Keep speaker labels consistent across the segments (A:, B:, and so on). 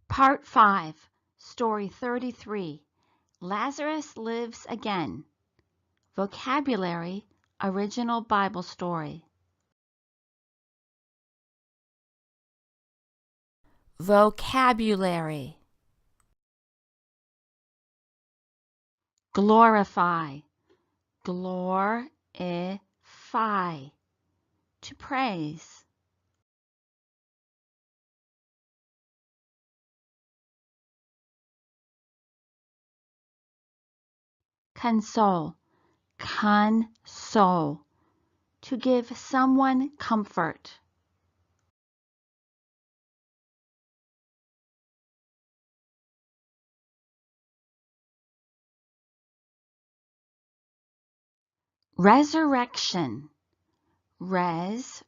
A: Part 5, Story 33, Lazarus Lives Again. Vocabulary, Original Bible Story. Vocabulary. Glorify, glorify, to praise. Console, console, to give someone comfort. Resurrection, resurrection,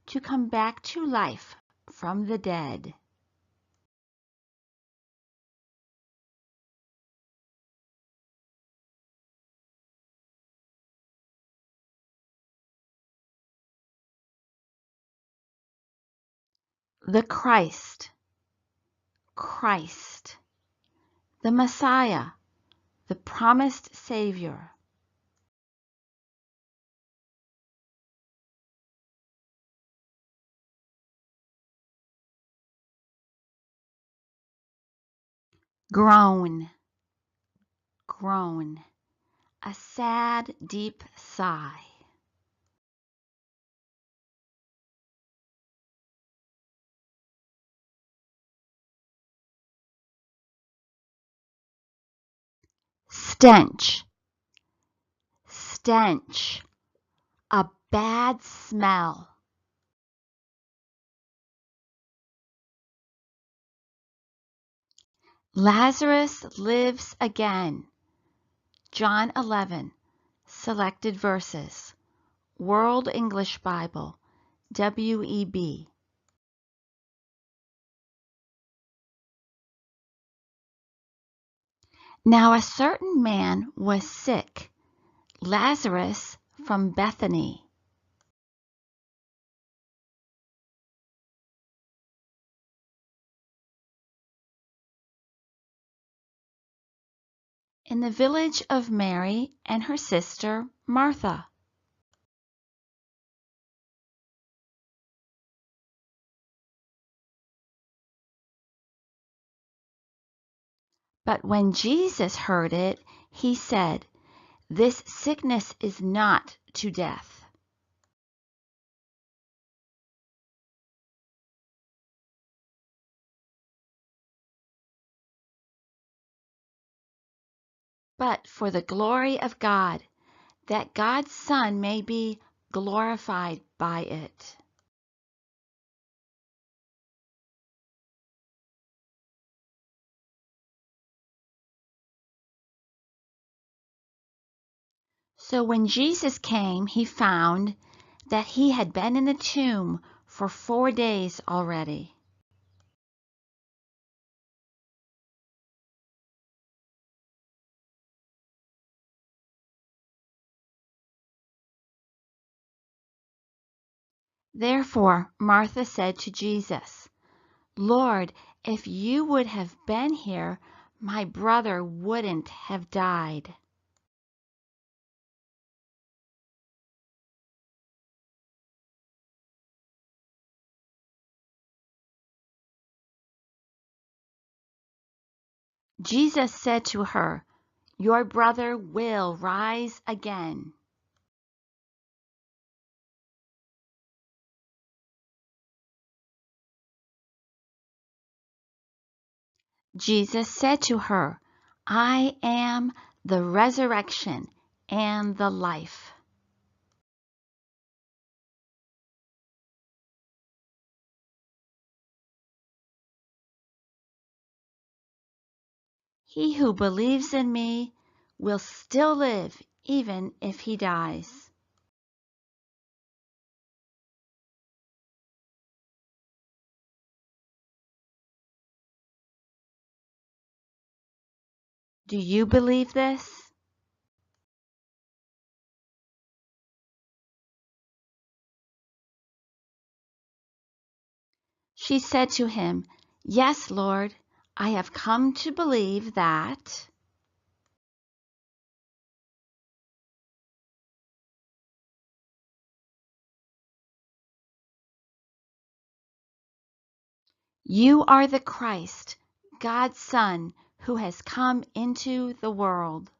A: to come back to life from the dead. The Christ, Christ, the Messiah, the promised Savior. Groan, groan, a sad, deep sigh. Stench, stench, a bad smell. Lazarus lives again. John 11, selected verses. World English Bible, WEB. Now a certain man was sick, Lazarus from Bethany. In the village of Mary and her sister Martha. But when Jesus heard it, he said, "This sickness is not to death." But for the glory of God, that God's Son may be glorified by it. So when Jesus came, he found that he had been in the tomb for 4 days already. Therefore Martha said to Jesus, "Lord, if you would have been here, my brother wouldn't have died." Jesus said to her, "Your brother will rise again." Jesus said to her, "I am the resurrection and the life. He who believes in me will still live even if he dies." Do you believe this? She said to him, "Yes, Lord, I have come to believe that you are the Christ, God's Son, who has come into the world."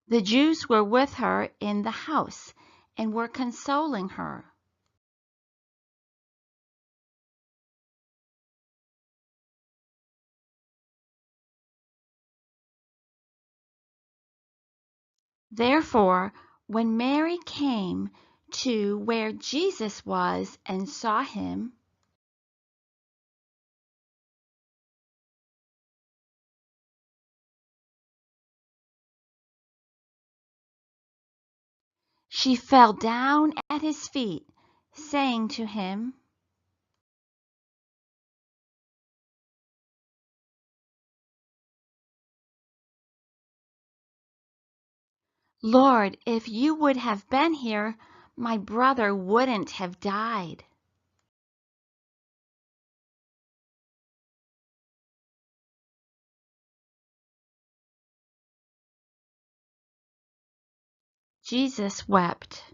A: The Jews were with her in the house and were consoling her. Therefore, when Mary came to where Jesus was and saw him, she fell down at his feet, saying to him, "Lord, if you would have been here, my brother wouldn't have died." Jesus wept.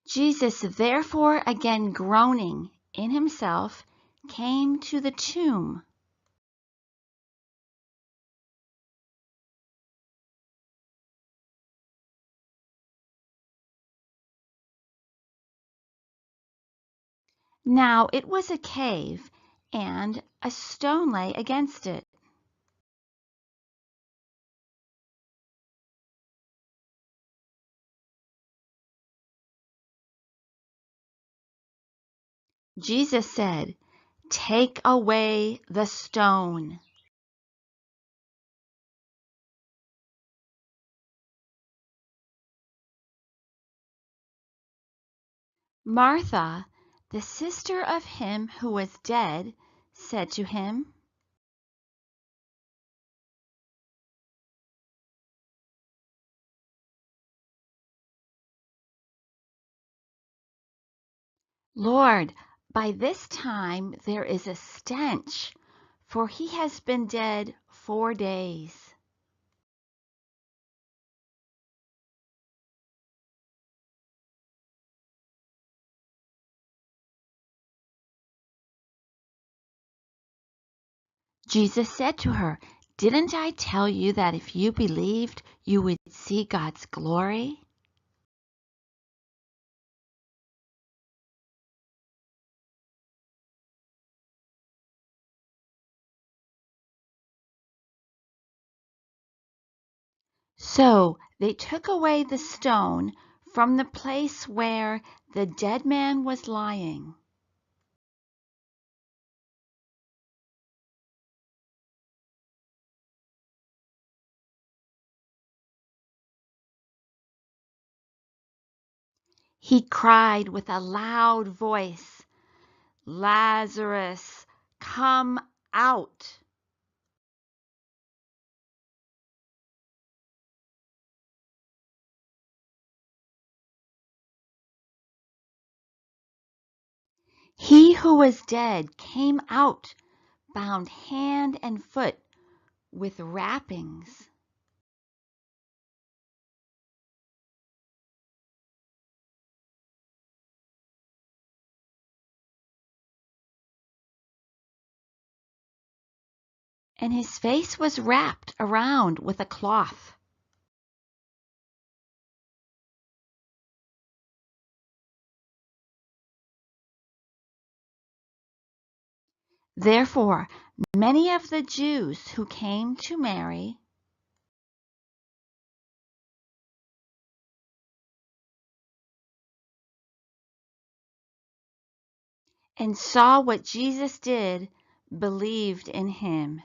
A: Jesus, therefore, again groaning in himself, came to the tomb. Now it was a cave, and a stone lay against it. Jesus said, "Take away the stone." Martha, the sister of him who was dead, said to him, "Lord, by this time there is a stench, for he has been dead 4 days." Jesus said to her, "Didn't I tell you that if you believed, you would see God's glory?" So they took away the stone from the place where the dead man was lying. He cried with a loud voice, "Lazarus, come out." He who was dead came out, bound hand and foot with wrappings, and his face was wrapped around with a cloth. Therefore, many of the Jews who came to Mary and saw what Jesus did believed in him.